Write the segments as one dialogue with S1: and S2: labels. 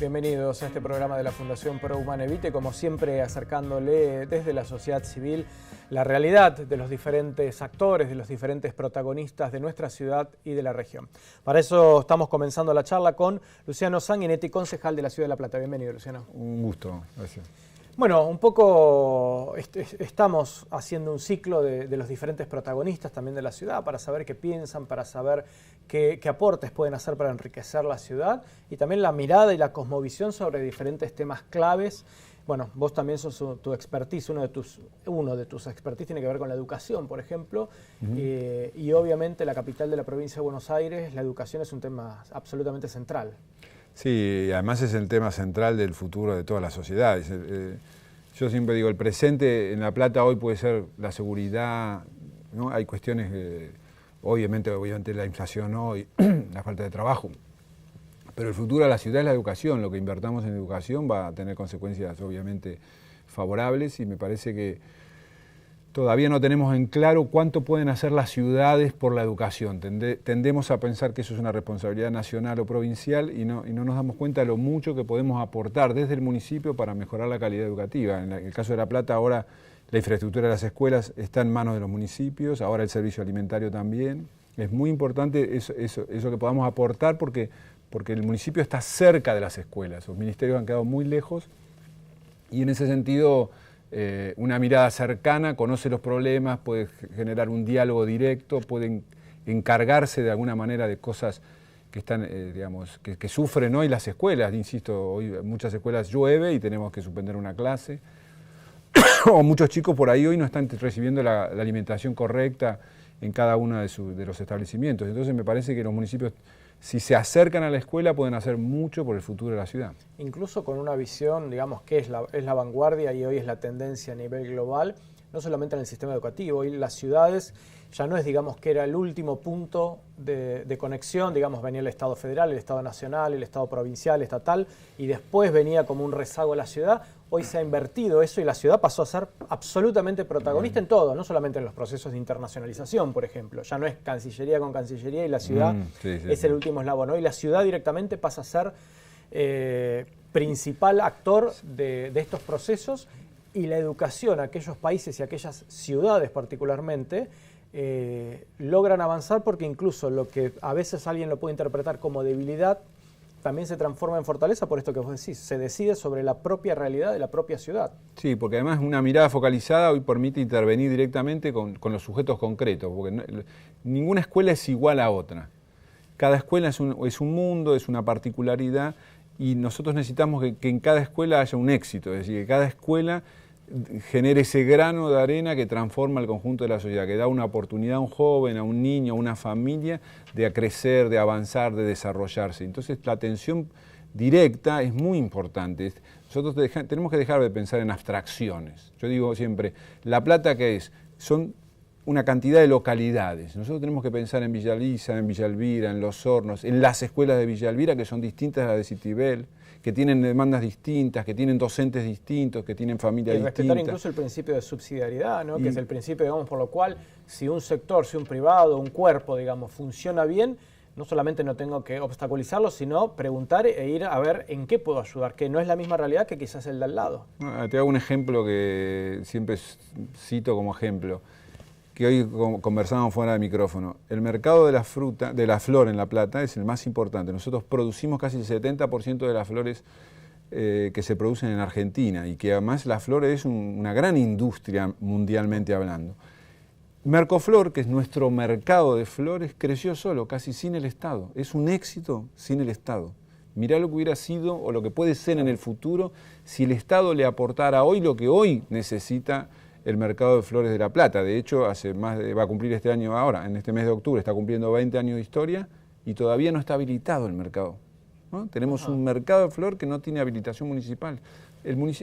S1: Bienvenidos a este programa de la Fundación Pro Humana Evite, como siempre acercándole desde la sociedad civil la realidad de los diferentes actores, de los diferentes protagonistas de nuestra ciudad y de la región. Para eso estamos comenzando la charla con Luciano Sanguinetti, concejal de la Ciudad de La Plata. Bienvenido, Luciano.
S2: Un gusto, gracias.
S1: Bueno, un poco estamos haciendo un ciclo de los diferentes protagonistas también de la ciudad para saber qué piensan, para saber qué aportes pueden hacer para enriquecer la ciudad y también la mirada y la cosmovisión sobre diferentes temas claves. Bueno, vos también sos tu expertise, uno de tus expertise tiene que ver con la educación, por ejemplo, y obviamente la capital de la provincia de Buenos Aires, la educación es un tema absolutamente central.
S2: Sí, además es el tema central del futuro de todas las sociedades. Yo siempre digo, el presente en La Plata hoy puede ser la seguridad, ¿no? Hay cuestiones, obviamente la inflación hoy, la falta de trabajo, pero el futuro de la ciudad es la educación. Lo que invertamos en educación va a tener consecuencias obviamente favorables y me parece que todavía no tenemos en claro cuánto pueden hacer las ciudades por la educación. Tendemos a pensar que eso es una responsabilidad nacional o provincial y no nos damos cuenta de lo mucho que podemos aportar desde el municipio para mejorar la calidad educativa. En el caso de La Plata, ahora la infraestructura de las escuelas está en manos de los municipios, ahora el servicio alimentario también. Es muy importante eso que podamos aportar porque el municipio está cerca de las escuelas. Los ministerios han quedado muy lejos y en ese sentido una mirada cercana, conoce los problemas, puede generar un diálogo directo, pueden encargarse de alguna manera de cosas que están, que sufren hoy las escuelas. Insisto, hoy en muchas escuelas llueve y tenemos que suspender una clase. O muchos chicos por ahí hoy no están recibiendo la alimentación correcta en cada uno de los establecimientos. Entonces me parece que los municipios, si se acercan a la escuela, pueden hacer mucho por el futuro de la ciudad.
S1: Incluso con una visión, digamos, que es la vanguardia y hoy es la tendencia a nivel global, no solamente en el sistema educativo. Hoy las ciudades ya no es, digamos, que era el último punto de conexión, digamos, venía el Estado federal, el Estado nacional, el Estado provincial, estatal, y después venía como un rezago a la ciudad. Hoy se ha invertido eso y la ciudad pasó a ser absolutamente protagonista en todo, no solamente en los procesos de internacionalización, por ejemplo. Ya no es Cancillería con Cancillería y la ciudad es el último eslabón. Hoy la ciudad directamente pasa a ser principal actor de estos procesos y la educación, aquellos países y aquellas ciudades particularmente, logran avanzar porque incluso lo que a veces alguien lo puede interpretar como debilidad, también se transforma en fortaleza por esto que vos decís, se decide sobre la propia realidad de la propia ciudad.
S2: Sí, porque además una mirada focalizada hoy permite intervenir directamente con los sujetos concretos, porque ninguna escuela es igual a otra. Cada escuela es un mundo, es una particularidad y nosotros necesitamos que en cada escuela haya un éxito, es decir, que cada escuela genere ese grano de arena que transforma el conjunto de la sociedad, que da una oportunidad a un joven, a un niño, a una familia de crecer, de avanzar, de desarrollarse. Entonces la atención directa es muy importante. Nosotros tenemos que dejar de pensar en abstracciones. Yo digo siempre, La Plata, ¿qué es? Son una cantidad de localidades. Nosotros tenemos que pensar en Villa Elisa, en Villa Elvira, en Los Hornos, en las escuelas de Villa Elvira, que son distintas a las de Citibel, que tienen demandas distintas, que tienen docentes distintos, que tienen familias distintas.
S1: Y respetar incluso el principio de subsidiariedad, ¿no? Que es el principio, digamos, por lo cual si un sector, si un privado, un cuerpo, digamos, funciona bien, no solamente no tengo que obstaculizarlo, sino preguntar e ir a ver en qué puedo ayudar, que no es la misma realidad que quizás el de al lado.
S2: Te hago un ejemplo que siempre cito como ejemplo, que hoy conversábamos fuera del micrófono. El mercado de la fruta, de la flor en La Plata es el más importante. Nosotros producimos casi el 70% de las flores que se producen en Argentina y que además la flor es una gran industria mundialmente hablando. Mercoflor, que es nuestro mercado de flores, creció solo, casi sin el Estado. Es un éxito sin el Estado. Mirá lo que hubiera sido o lo que puede ser en el futuro si el Estado le aportara hoy lo que hoy necesita el mercado de flores de La Plata. De hecho, va a cumplir este año ahora, en este mes de octubre, está cumpliendo 20 años de historia y todavía no está habilitado el mercado, ¿no? Tenemos un mercado de flor que no tiene habilitación municipal.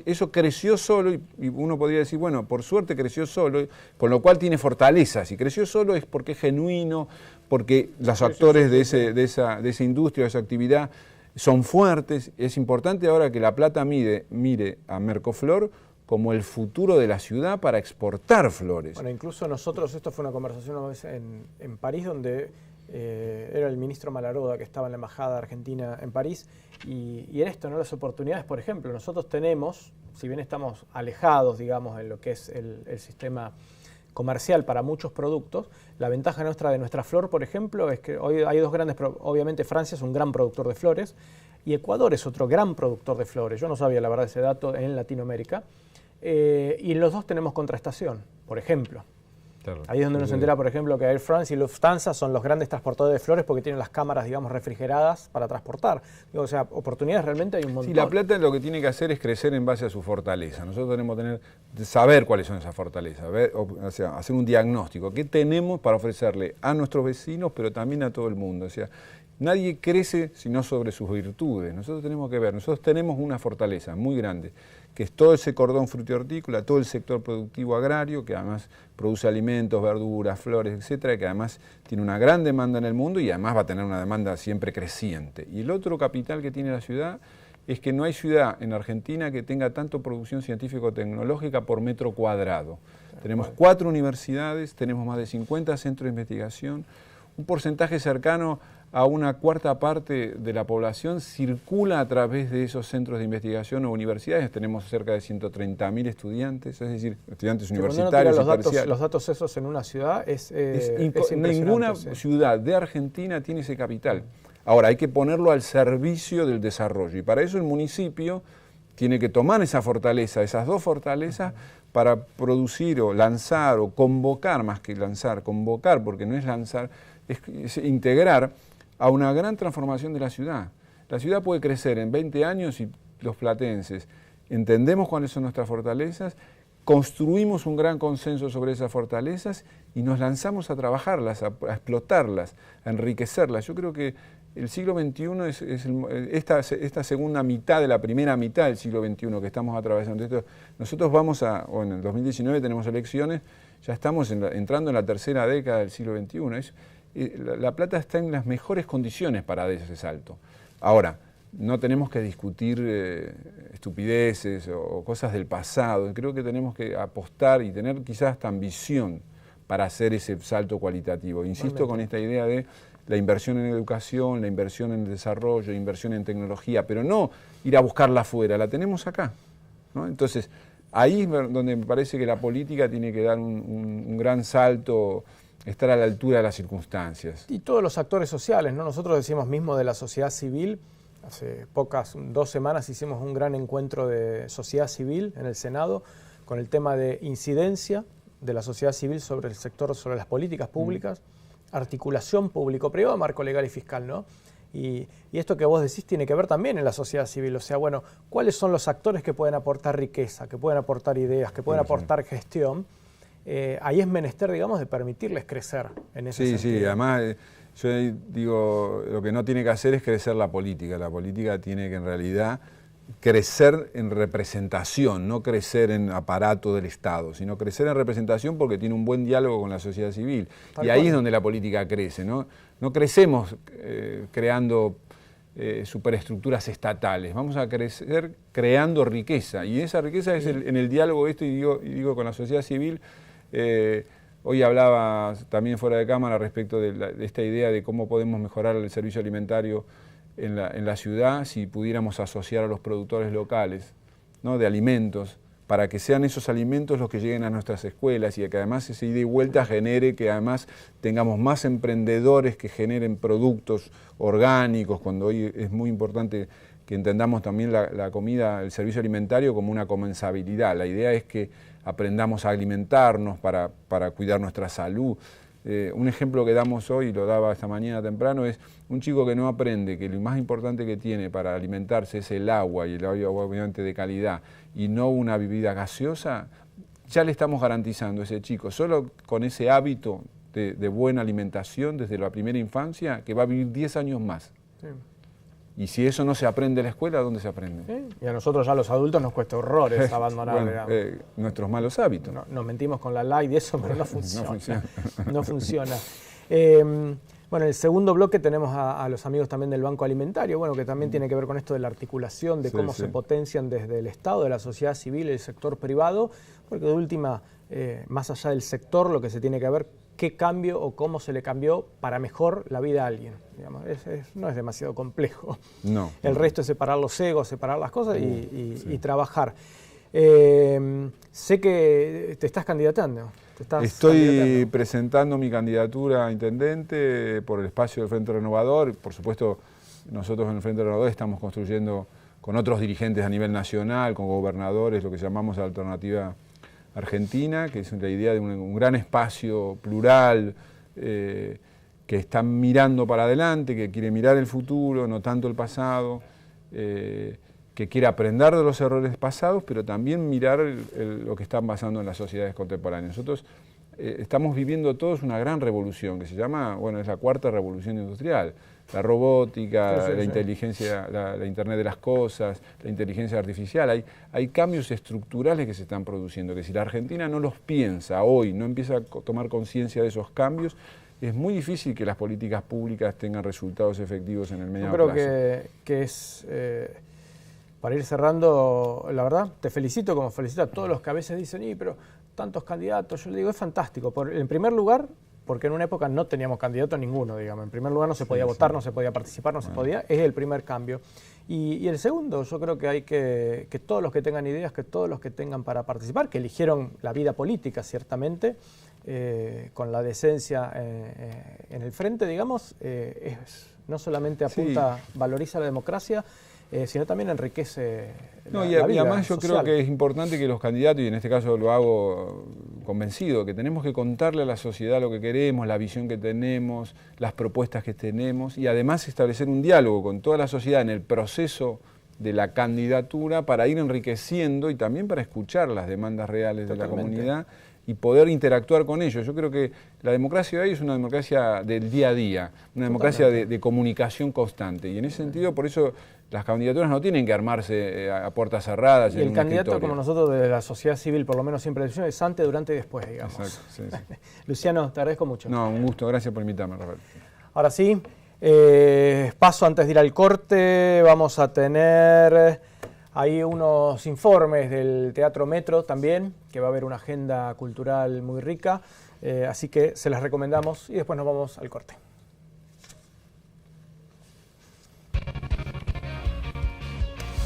S2: Eso creció solo y uno podría decir, bueno, por suerte creció solo, con lo cual tiene fortaleza. Si creció solo es porque es genuino, porque los actores de esa industria, de esa actividad, son fuertes. Es importante ahora que La Plata mire a Mercoflor como el futuro de la ciudad para exportar flores.
S1: Bueno, incluso nosotros, esto fue una conversación una vez en París, donde era el ministro Malaroda que estaba en la Embajada Argentina en París, y en esto, ¿no? Las oportunidades, por ejemplo, nosotros tenemos, si bien estamos alejados, digamos, en lo que es el sistema comercial para muchos productos, la ventaja nuestra de nuestra flor, por ejemplo, es que hoy hay dos grandes, obviamente Francia es un gran productor de flores, y Ecuador es otro gran productor de flores. Yo no sabía la verdad ese dato en Latinoamérica, y los dos tenemos contrastación, por ejemplo. Claro. Ahí es donde uno se entera, por ejemplo, que Air France y Lufthansa son los grandes transportadores de flores porque tienen las cámaras, digamos, refrigeradas para transportar. Digo, o sea, oportunidades realmente hay un montón.
S2: Sí, La Plata lo que tiene que hacer es crecer en base a su fortaleza. Nosotros tenemos que saber cuáles son esas fortalezas, o sea, hacer un diagnóstico. ¿Qué tenemos para ofrecerle a nuestros vecinos, pero también a todo el mundo? O sea, nadie crece sino sobre sus virtudes. Nosotros tenemos que ver, nosotros tenemos una fortaleza muy grande, que es todo ese cordón frutihortícola, todo el sector productivo agrario, que además produce alimentos, verduras, flores, etcétera, que además tiene una gran demanda en el mundo y además va a tener una demanda siempre creciente. Y el otro capital que tiene la ciudad es que no hay ciudad en Argentina que tenga tanto producción científico-tecnológica por metro cuadrado. Tenemos 4 universidades, tenemos más de 50 centros de investigación, un porcentaje cercano a una cuarta parte de la población circula a través de esos centros de investigación o universidades. Tenemos cerca de 130.000 estudiantes, es decir, estudiantes universitarios.
S1: Los datos esos en una ciudad es
S2: ninguna ciudad de Argentina tiene ese capital. Ahora, hay que ponerlo al servicio del desarrollo y para eso el municipio tiene que tomar esa fortaleza, esas dos fortalezas, para producir o lanzar o convocar, más que lanzar, convocar, porque no es lanzar, es integrar a una gran transformación de la ciudad. La ciudad puede crecer en 20 años si los platenses entendemos cuáles son nuestras fortalezas, construimos un gran consenso sobre esas fortalezas y nos lanzamos a trabajarlas, a explotarlas, a enriquecerlas. Yo creo que el siglo XXI esta segunda mitad de la primera mitad del siglo XXI que estamos atravesando. Nosotros vamos en el 2019 tenemos elecciones, ya estamos entrando en la tercera década del siglo XXI. La Plata está en las mejores condiciones para dar ese salto. Ahora, no tenemos que discutir estupideces o cosas del pasado. Creo que tenemos que apostar y tener quizás hasta ambición para hacer ese salto cualitativo. Insisto con esta idea de la inversión en educación, la inversión en el desarrollo, la inversión en tecnología, pero no ir a buscarla afuera, la tenemos acá, ¿no? Entonces, ahí es donde me parece que la política tiene que dar un gran salto, estar a la altura de las circunstancias.
S1: Y todos los actores sociales, ¿no? Nosotros decimos mismo de la sociedad civil, hace 2 semanas hicimos un gran encuentro de sociedad civil en el Senado con el tema de incidencia de la sociedad civil sobre el sector, sobre las políticas públicas, articulación público-privada, marco legal y fiscal, ¿no? Y esto que vos decís tiene que ver también en la sociedad civil, o sea, bueno, ¿cuáles son los actores que pueden aportar riqueza, que pueden aportar ideas, que pueden aportar gestión? Ahí es menester, digamos, de permitirles crecer en ese sentido.
S2: Sí, además yo digo, lo que no tiene que hacer es crecer la política tiene que en realidad crecer en representación, no crecer en aparato del Estado, sino crecer en representación porque tiene un buen diálogo con la sociedad civil. Y ahí es donde la política crece, ¿no? No crecemos creando superestructuras estatales, vamos a crecer creando riqueza, y esa riqueza es en el diálogo y digo con la sociedad civil. Hoy hablaba también fuera de cámara respecto de esta idea de cómo podemos mejorar el servicio alimentario en la ciudad si pudiéramos asociar a los productores locales, ¿no? De alimentos, para que sean esos alimentos los que lleguen a nuestras escuelas y que además esa ida y vuelta genere que además tengamos más emprendedores que generen productos orgánicos, cuando hoy es muy importante que entendamos también la comida, el servicio alimentario como una comensabilidad. La idea es que aprendamos a alimentarnos para cuidar nuestra salud. Un ejemplo que damos hoy, lo daba esta mañana temprano, es un chico que no aprende que lo más importante que tiene para alimentarse es el agua, y el agua obviamente de calidad, y no una bebida gaseosa, ya le estamos garantizando a ese chico, solo con ese hábito de buena alimentación desde la primera infancia, que va a vivir 10 años más. Sí. Y si eso no se aprende en la escuela, ¿dónde se aprende?
S1: ¿Sí? Y a nosotros ya los adultos nos cuesta horrores abandonar
S2: nuestros malos hábitos.
S1: Nos mentimos con la light y eso, pero no funciona. No funciona. Bueno, en el segundo bloque tenemos a los amigos también del Banco Alimentario, bueno, que también tiene que ver con esto de la articulación, de cómo se potencian desde el Estado, de la sociedad civil, el sector privado, porque de última, más allá del sector, lo que se tiene que ver qué cambio o cómo se le cambió para mejor la vida a alguien. Digamos, no es demasiado complejo.
S2: No.
S1: El resto es separar los egos, separar las cosas y trabajar. Sé que te estás candidatando.
S2: Estoy presentando mi candidatura a intendente por el espacio del Frente Renovador. Por supuesto, nosotros en el Frente Renovador estamos construyendo con otros dirigentes a nivel nacional, con gobernadores, lo que llamamos Alternativa Argentina, que es la idea de un gran espacio plural, que está mirando para adelante, que quiere mirar el futuro, no tanto el pasado, que quiere aprender de los errores pasados, pero también mirar lo que está pasando en las sociedades contemporáneas. Nosotros estamos viviendo todos una gran revolución, que se llama, bueno, es la cuarta revolución industrial. La robótica, la inteligencia, la Internet de las cosas, la inteligencia artificial. Hay cambios estructurales que se están produciendo, que si la Argentina no los piensa hoy, no empieza a tomar conciencia de esos cambios, es muy difícil que las políticas públicas tengan resultados efectivos en el mediano plazo.
S1: Yo creo que es, para ir cerrando, la verdad, te felicito como felicito a todos los que a veces dicen, pero tantos candidatos. Yo le digo, es fantástico. En primer lugar, porque en una época no teníamos candidato ninguno, digamos. En primer lugar no se podía votar, no se podía participar, no se podía. Es el primer cambio. Y el segundo, yo creo que hay que todos los que tengan ideas, que todos los que tengan para participar, que eligieron la vida política, ciertamente, con la decencia en el frente, digamos, no solamente apunta, valoriza la democracia, sino también enriquece la vida
S2: y además yo
S1: social.
S2: creo que es importante que los candidatos, y en este caso lo hago convencido, que tenemos que contarle a la sociedad lo que queremos, la visión que tenemos, las propuestas que tenemos, y además establecer un diálogo con toda la sociedad en el proceso de la candidatura para ir enriqueciendo y también para escuchar las demandas reales de la comunidad y poder interactuar con ellos. Yo creo que la democracia de hoy es una democracia del día a día, una democracia de comunicación constante, y en ese sentido, por eso las candidaturas no tienen que armarse a puertas cerradas.
S1: Y el candidato, como nosotros de la sociedad civil, por lo menos siempre decimos, es antes, durante y después, digamos.
S2: Exacto, sí.
S1: Luciano, te agradezco mucho.
S2: No, un gusto, gracias por invitarme, Rafael.
S1: Ahora sí, paso antes de ir al corte, vamos a tener ahí unos informes del Teatro Metro también, que va a haber una agenda cultural muy rica, así que se las recomendamos y después nos vamos al corte.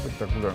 S2: Espectacular.